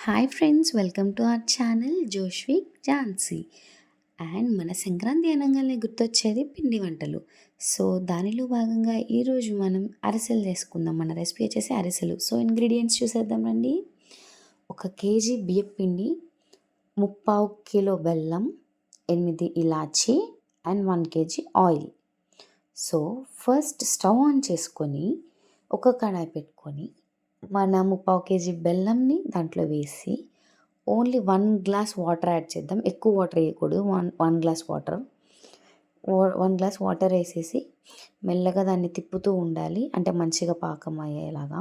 Hi friends, welcome to our channel Joshvik Jhansi. And మన సంక్రాంతి అనగానే గుర్తొచ్చేది పిండి వంటలు. సో దానిలో భాగంగా ఈరోజు మనం అరిసెలు చేసుకుందాం. మన రెసిపీ వచ్చేసి అరిసెలు. సో ఇంగ్రీడియంట్స్ చూసేద్దాం రండి. 1 కేజీ బియ్యం పిండి, 3/4 కిలో బెల్లం, 8 ఇలాచి and 1 KG oil. So first stove on చేసుకొని ఒక కడాయి పెట్టుకొని మన 3/4 కేజీ బెల్లంని దాంట్లో వేసి ఓన్లీ 1 గ్లాస్ వాటర్ యాడ్ చేద్దాం. ఎక్కువ వాటర్ వేయకూడదు. One glass water 1 glass water వేసేసి మెల్లగా దాన్ని తిప్పుతూ ఉండాలి. అంటే మంచిగా పాకం అయ్యేలాగా.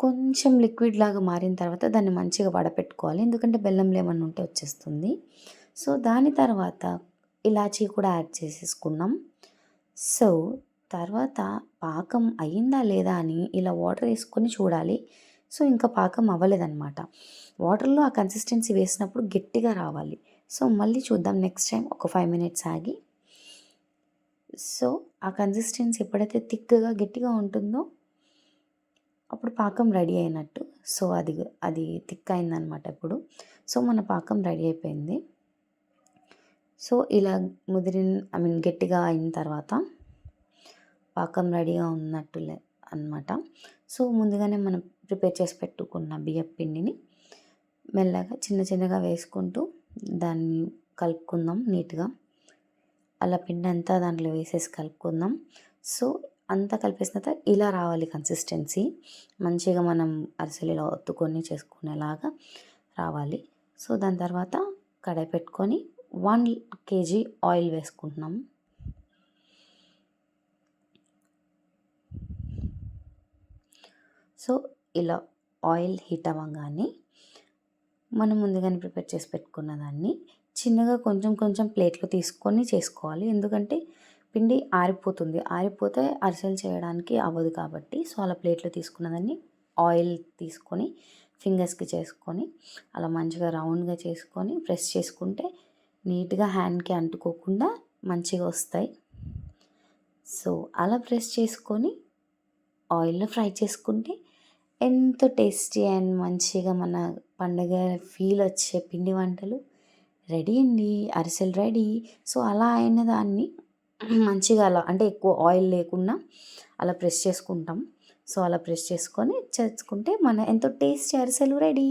కొంచెం లిక్విడ్ లాగా మారిన తర్వాత దాన్ని మంచిగా వడపెట్టుకోవాలి. ఎందుకంటే బెల్లంలో ఏమన్నా ఉంటే వచ్చేస్తుంది. సో దాని తర్వాత ఇలాచీ కూడా యాడ్ చేసేసుకున్నాం. సో తర్వాత పాకం అయిందా లేదా అని ఇలా వాటర్ వేసుకొని చూడాలి. సో ఇంకా పాకం అవ్వలేదన్నమాట. వాటర్లో ఆ కన్సిస్టెన్సీ వేసినప్పుడు గట్టిగా రావాలి. సో మళ్ళీ చూద్దాం నెక్స్ట్ టైం ఒక 5 మినిట్స్ ఆగి. సో ఆ కన్సిస్టెన్సీ ఎప్పుడైతే థిక్గా గట్టిగా ఉంటుందో అప్పుడు పాకం రెడీ అయినట్టు. సో అది థిక్ అయిందనమాట ఇప్పుడు. సో మన పాకం రెడీ అయిపోయింది. సో ఇలా గట్టిగా అయిన తర్వాత పాకం రెడీగా ఉన్నట్టులే అనమాట. సో ముందుగానే మనం ప్రిపేర్ చేసి పెట్టుకున్న బియ్యపు పిండిని మెల్లగా చిన్న చిన్నగా వేసుకుంటూ దాన్ని కలుపుకుందాం నీట్గా. అలా పిండి అంతా దాంట్లో వేసేసి కలుపుకుందాం. సో అంతా కలిపేసిన తర్వాత ఇలా రావాలి కన్సిస్టెన్సీ. మంచిగా మనం అరిసెలు ఇలా ఒత్తుకొని చేసుకునేలాగా రావాలి. సో దాని తర్వాత కడాయి పెట్టుకొని 1 కేజీ ఆయిల్ వేసుకుంటున్నాం. సో ఇలా ఆయిల్ హీట్ అవ్వగానే మనం ముందుగానే ప్రిపేర్ చేసి పెట్టుకున్న దాన్ని చిన్నగా కొంచెం కొంచెం ప్లేట్లో తీసుకొని చేసుకోవాలి. ఎందుకంటే పిండి ఆరిపోతుంది. ఆరిపోతే అరిసెలు చేయడానికి అవ్వదు కాబట్టి. సో అలా ప్లేట్లో తీసుకున్న దాన్ని ఆయిల్ తీసుకొని ఫింగర్స్కి చేసుకొని అలా మంచిగా రౌండ్గా చేసుకొని ప్రెస్ చేసుకుంటే నీట్గా హ్యాండ్కి అంటుకోకుండా మంచిగా వస్తాయి. సో అలా ప్రెస్ చేసుకొని ఆయిల్లో ఫ్రై చేసుకుంటే ఎంతో టేస్టీ అండ్ మంచిగా మన పండగ ఫీల్ వచ్చే పిండి వంటలు రెడీ అండి. అరిసెలు రెడీ. సో అలా అయిన దాన్ని మంచిగా అలా అంటే ఎక్కువ ఆయిల్ లేకుండా అలా ప్రెస్ చేసుకుంటాం. సో అలా ప్రెస్ చేసుకొని చేసుకుంటే మన ఎంతో టేస్టీ అరిసెలు రెడీ.